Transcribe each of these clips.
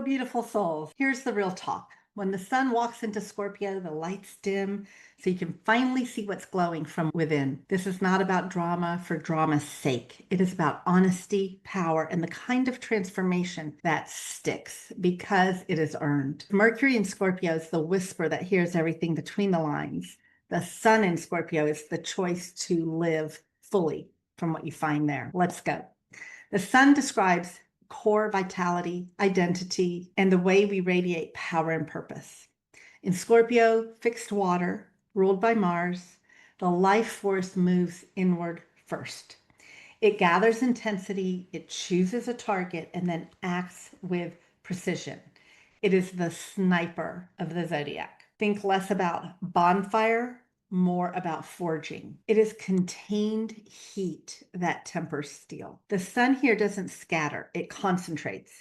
Hello, beautiful souls. Here's the real talk. When the sun walks into Scorpio, the lights dim so you can finally see what's glowing from within. This is not about drama for drama's sake. It is about honesty, power, and the kind of transformation that sticks because it is earned. Mercury in Scorpio is the whisper that hears everything between the lines. The sun in Scorpio is the choice to live fully from what you find there. Let's go. The sun describes core vitality, identity, and the way we radiate power and purpose. In Scorpio, fixed water, ruled by Mars, the life force moves inward first. It gathers intensity, it chooses a target, and then acts with precision. It is the sniper of the zodiac. Think less about bonfire, more about forging. It is contained heat that tempers steel. The sun here doesn't scatter, it concentrates.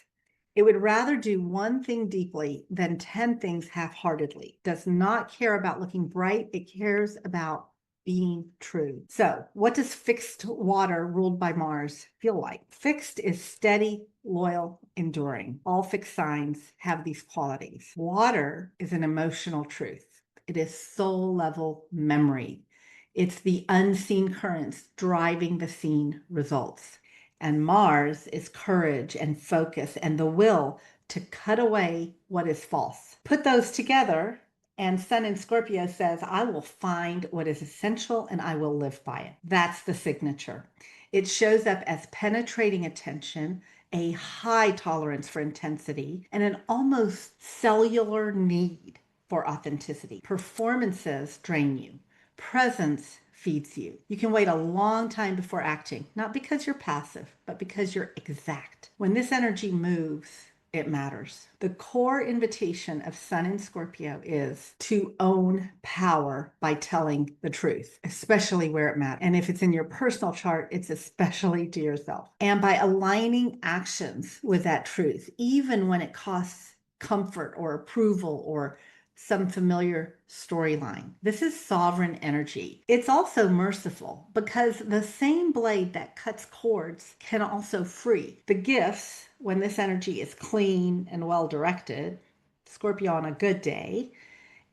It would rather do one thing deeply than 10 things half-heartedly. Does not care about looking bright, it cares about being true. So, what does fixed water ruled by Mars feel like? Fixed is steady, loyal, enduring. All fixed signs have these qualities. Water is an emotional truth. It is soul level memory. It's the unseen currents driving the seen results. And Mars is courage and focus and the will to cut away what is false. Put those together, and Sun in Scorpio says, I will find what is essential and I will live by it. That's the signature. It shows up as penetrating attention, a high tolerance for intensity, and an almost cellular need for authenticity. Performances drain you. Presence feeds you. You can wait a long time before acting, not because you're passive, but because you're exact. When this energy moves, it matters. The core invitation of Sun in Scorpio is to own power by telling the truth, especially where it matters. And if it's in your personal chart, it's especially to yourself. And by aligning actions with that truth, even when it costs comfort or approval or some familiar storyline. This is sovereign energy. It's also merciful because the same blade that cuts cords can also free. The gifts, when this energy is clean and well directed, Scorpio on a good day,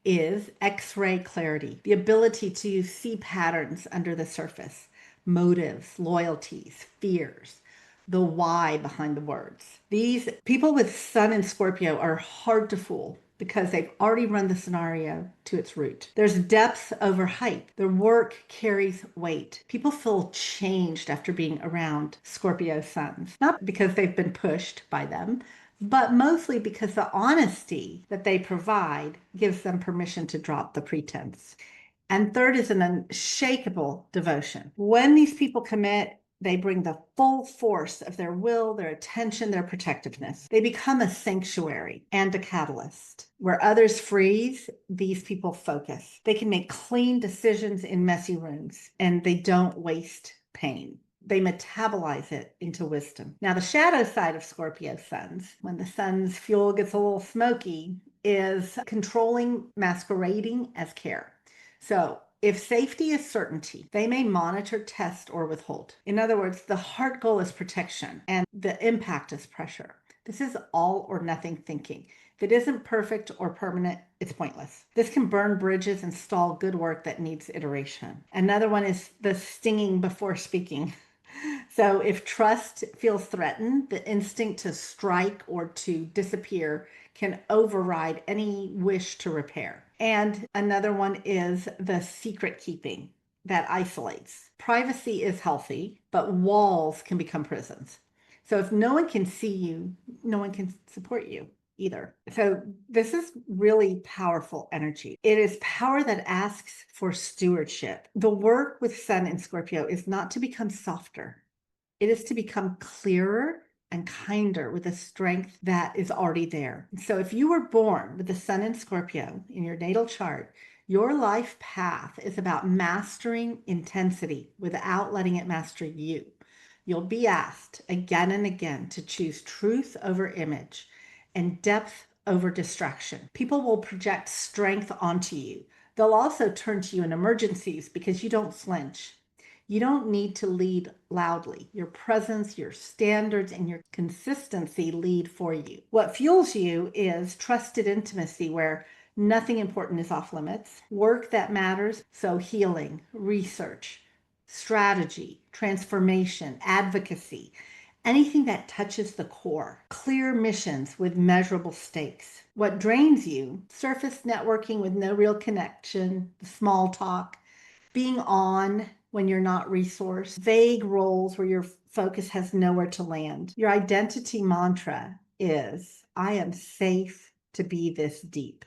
is X-ray clarity, the ability to see patterns under the surface, motives, loyalties, fears, the why behind the words. These people with Sun in Scorpio are hard to fool because they've already run the scenario to its root. There's depth over height. Their work carries weight. People feel changed after being around Scorpio suns, not because they've been pushed by them, but mostly because the honesty that they provide gives them permission to drop the pretense. And third is an unshakable devotion. When these people commit, they bring the full force of their will, their attention, their protectiveness. They become a sanctuary and a catalyst. Where others freeze, these people focus. They can make clean decisions in messy rooms, and they don't waste pain. They metabolize it into wisdom. Now, the shadow side of Scorpio suns, when the sun's fuel gets a little smoky, is controlling masquerading as care. So if safety is certainty, they may monitor, test, or withhold. In other words, the heart goal is protection and the impact is pressure. This is all or nothing thinking. If it isn't perfect or permanent, it's pointless. This can burn bridges and stall good work that needs iteration. Another one is the stinging before speaking. So if trust feels threatened, the instinct to strike or to disappear can override any wish to repair. And another one is the secret keeping that isolates. Privacy is healthy, but walls can become prisons. So if no one can see you, no one can support you either. So this is really powerful energy. It is power that asks for stewardship. The work with Sun in Scorpio is not to become softer. It is to become clearer and kinder with a strength that is already there. So if you were born with the Sun in Scorpio in your natal chart, your life path is about mastering intensity without letting it master you. You'll be asked again and again to choose truth over image and depth over distraction. People will project strength onto you. They'll also turn to you in emergencies because you don't flinch. You don't need to lead loudly. Your presence, your standards, and your consistency lead for you. What fuels you is trusted intimacy where nothing important is off limits, work that matters, so healing, research, strategy, transformation, advocacy, anything that touches the core, clear missions with measurable stakes. What drains you, surface networking with no real connection, small talk, being on when you're not resourced, vague roles where your focus has nowhere to land. Your identity mantra is, I am safe to be this deep.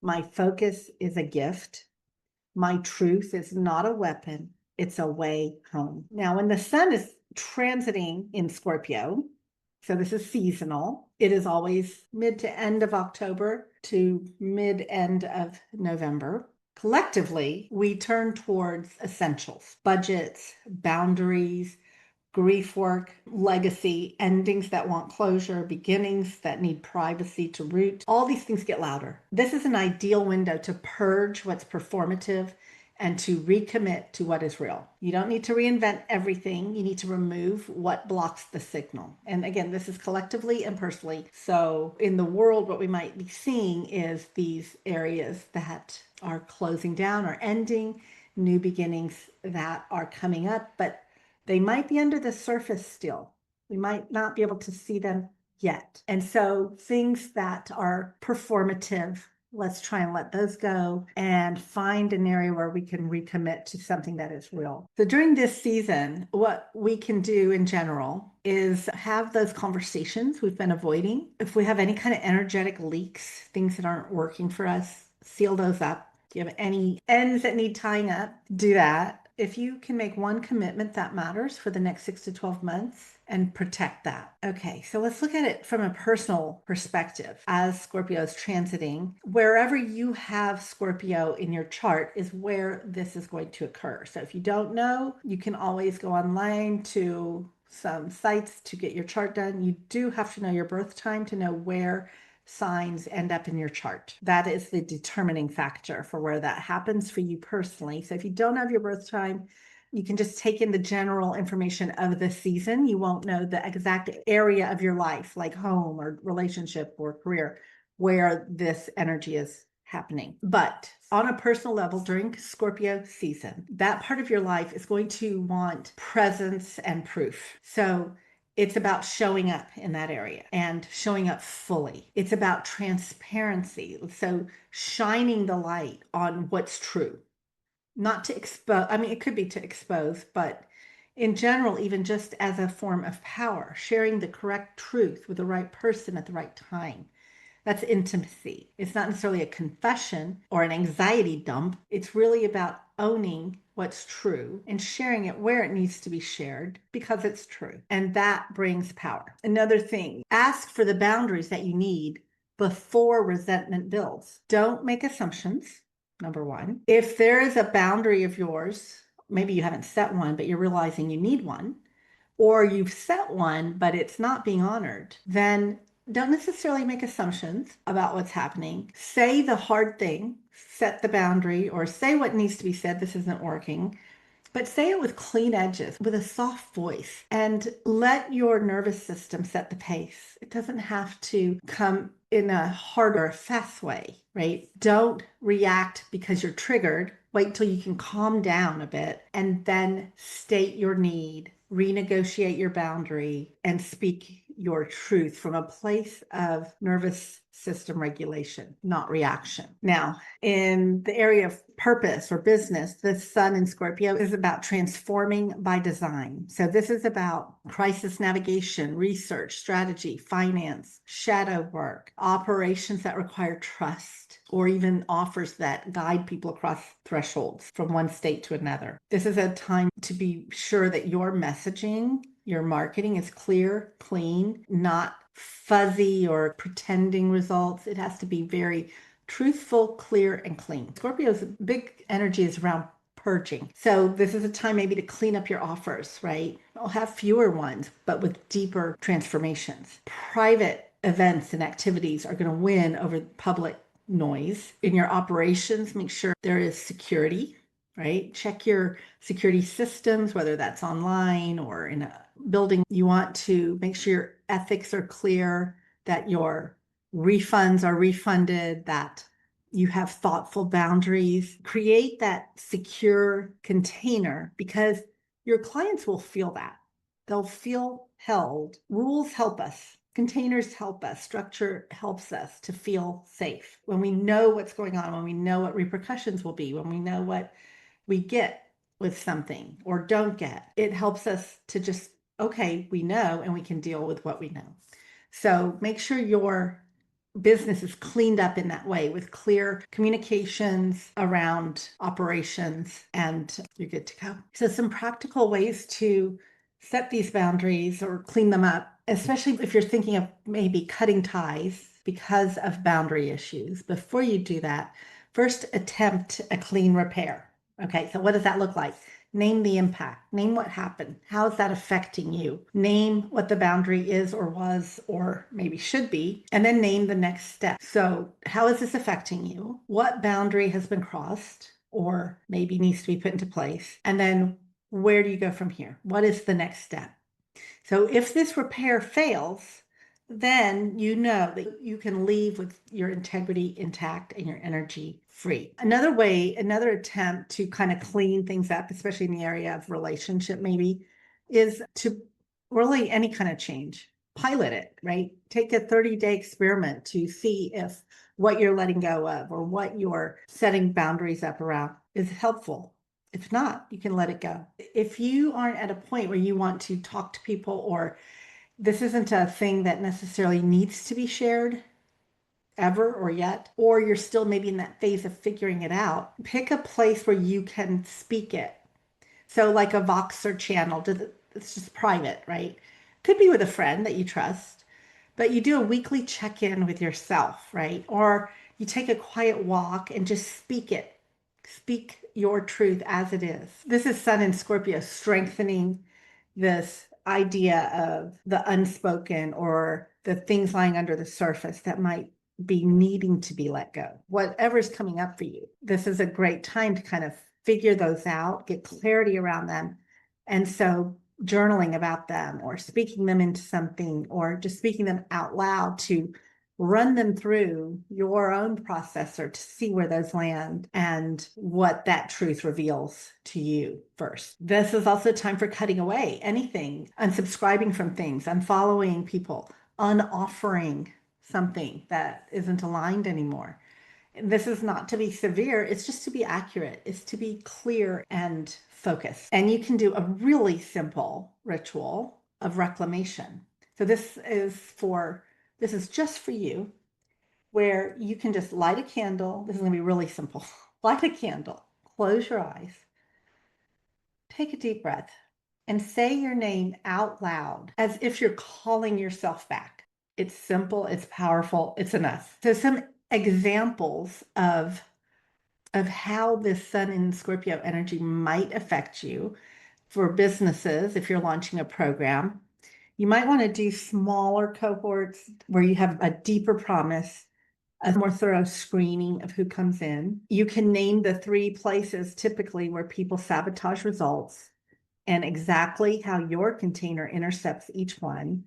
My focus is a gift. My truth is not a weapon. It's a way home. Now, when the sun is transiting in Scorpio, so this is seasonal, it is always mid to end of October to mid end of November. Collectively, we turn towards essentials, budgets, boundaries, grief work, legacy, endings that want closure, beginnings that need privacy to root. All these things get louder. This is an ideal window to purge what's performative and to recommit to what is real. You don't need to reinvent everything. You need to remove what blocks the signal. And again, this is collectively and personally. So in the world, what we might be seeing is these areas that are closing down or ending, new beginnings that are coming up, but they might be under the surface still. We might not be able to see them yet. And so things that are performative, let's try and let those go and find an area where we can recommit to something that is real. So during this season, what we can do in general is have those conversations we've been avoiding. If we have any kind of energetic leaks, things that aren't working for us, seal those up. Do you have any ends that need tying up? Do that. If you can make one commitment that matters for the next 6 to 12 months and protect that. Okay, so let's look at it from a personal perspective as Scorpio is transiting. Wherever you have Scorpio in your chart is where this is going to occur. So if you don't know, you can always go online to some sites to get your chart done. You do have to know your birth time to know where signs end up in your chart. That is the determining factor for where that happens for you personally. So if you don't have your birth time, you can just take in the general information of the season. You won't know the exact area of your life, like home or relationship or career, where this energy is happening. But on a personal level, during Scorpio season, that part of your life is going to want presence and proof. So it's about showing up in that area and showing up fully. It's about transparency. So shining the light on what's true, not to expose. I mean, it could be to expose, but in general, even just as a form of power, sharing the correct truth with the right person at the right time. That's intimacy. It's not necessarily a confession or an anxiety dump. It's really about owning what's true and sharing it where it needs to be shared because it's true. And that brings power. Another thing, ask for the boundaries that you need before resentment builds. Don't make assumptions, number one. If there is a boundary of yours, maybe you haven't set one, but you're realizing you need one, or you've set one, but it's not being honored, then don't necessarily make assumptions about what's happening. Say the hard thing, set the boundary, or say what needs to be said. This isn't working. But say it with clean edges, with a soft voice, and let your nervous system set the pace. It doesn't have to come in a hard or fast way, right? Don't react because you're triggered. Wait till you can calm down a bit and then state your need, renegotiate your boundary, and speak your truth from a place of nervous system regulation, not reaction. Now, in the area of purpose or business, the sun in Scorpio is about transforming by design. So this is about crisis navigation, research, strategy, finance, shadow work, operations that require trust, or even offers that guide people across thresholds from one state to another. This is a time to be sure that your messaging, your marketing is clear, clean, not fuzzy or pretending results. It has to be very truthful, clear, and clean. Scorpio's big energy is around purging. So this is a time maybe to clean up your offers, right? I'll have fewer ones, but with deeper transformations. Private events and activities are going to win over public noise. In your operations, make sure there is security right? Check your security systems, whether that's online or in a building. You want to make sure your ethics are clear, that your refunds are refunded, that you have thoughtful boundaries. Create that secure container because your clients will feel that. They'll feel held. Rules help us. Containers help us. Structure helps us to feel safe. When we know what's going on, when we know what repercussions will be, when we know what we get with something or don't get, it helps us to just, okay, we know and we can deal with what we know. So make sure your business is cleaned up in that way with clear communications around operations, and you're good to go. So some practical ways to set these boundaries or clean them up, especially if you're thinking of maybe cutting ties because of boundary issues. Before you do that, first attempt a clean repair. Okay, so what does that look like? Name the impact. Name what happened. How is that affecting you? Name what the boundary is or was or maybe should be, and then name the next step. So how is this affecting you? What boundary has been crossed or maybe needs to be put into place? And then where do you go from here? What is the next step? So if this repair fails, then you know that you can leave with your integrity intact and your energy free. Another way, another attempt to kind of clean things up, especially in the area of relationship, maybe, is to really any kind of change, pilot it, right? Take a 30-day experiment to see if what you're letting go of or what you're setting boundaries up around is helpful. If not, you can let it go. If you aren't at a point where you want to talk to people, or this isn't a thing that necessarily needs to be shared ever or yet, or you're still maybe in that phase of figuring it out, pick a place where you can speak it. So like a Voxer channel, it's just private, right? Could be with a friend that you trust, but you do a weekly check-in with yourself, right? Or you take a quiet walk and just speak it. Speak your truth as it is. This is Sun in Scorpio strengthening this idea of the unspoken or the things lying under the surface that might be needing to be let go. Whatever's coming up for you, this is a great time to kind of figure those out, get clarity around them. And so journaling about them or speaking them into something or just speaking them out loud to run them through your own processor to see where those land and what that truth reveals to you first. This is also time for cutting away anything, unsubscribing from things, unfollowing people, unoffering something that isn't aligned anymore. This is not to be severe, it's just to be accurate, it's to be clear and focused. And you can do a really simple ritual of reclamation. So this is just for you, where you can just light a candle. This is going to be really simple. Light a candle, close your eyes, take a deep breath, and say your name out loud as if you're calling yourself back. It's simple, it's powerful, it's enough. So some examples of how this Sun in Scorpio energy might affect you for businesses if you're launching a program. You might want to do smaller cohorts where you have a deeper promise, a more thorough screening of who comes in. You can name the 3 places typically where people sabotage results and exactly how your container intercepts each one.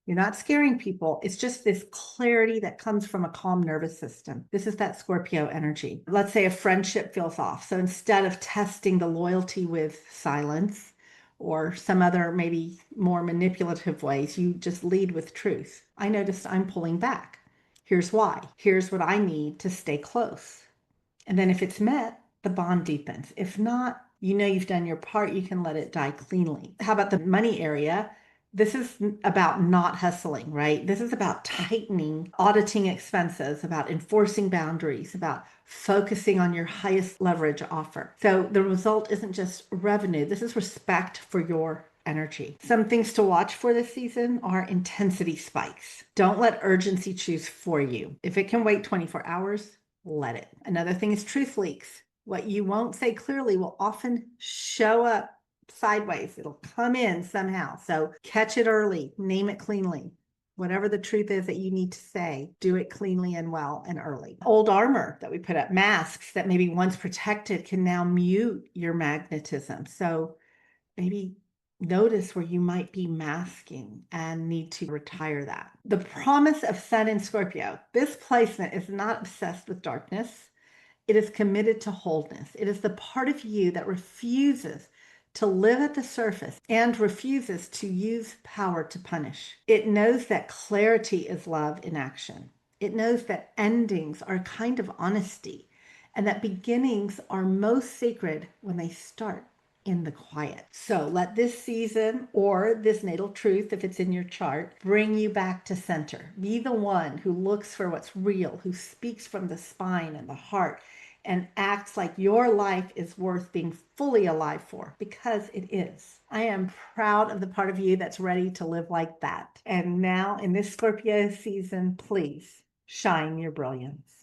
You're not scaring people. It's just this clarity that comes from a calm nervous system. This is that Scorpio energy. Let's say a friendship feels off. So instead of testing the loyalty with silence or some other maybe more manipulative ways, you just lead with truth. I noticed I'm pulling back. Here's why. Here's what I need to stay close. And then if it's met, the bond deepens. If not, you know you've done your part, you can let it die cleanly. How about the money area? This is about not hustling, right? This is about tightening, auditing expenses, about enforcing boundaries, about focusing on your highest leverage offer. So the result isn't just revenue. This is respect for your energy. Some things to watch for this season are intensity spikes. Don't let urgency choose for you. If it can wait 24 hours, let it. Another thing is truth leaks. What you won't say clearly will often show up sideways. It'll come in somehow. So catch it early, name it cleanly. Whatever the truth is that you need to say, do it cleanly and well and early. Old armor that we put up, masks that maybe once protected can now mute your magnetism. So maybe notice where you might be masking and need to retire that. The promise of Sun in Scorpio, this placement is not obsessed with darkness. It is committed to wholeness. It is the part of you that refuses to live at the surface and refuses to use power to punish. It knows that clarity is love in action. It knows that endings are a kind of honesty and that beginnings are most sacred when they start in the quiet. So let this season or this natal truth, if it's in your chart, bring you back to center. Be the one who looks for what's real, who speaks from the spine and the heart, and acts like your life is worth being fully alive for, because it is. I am proud of the part of you that's ready to live like that. And now in this Scorpio season, please shine your brilliance.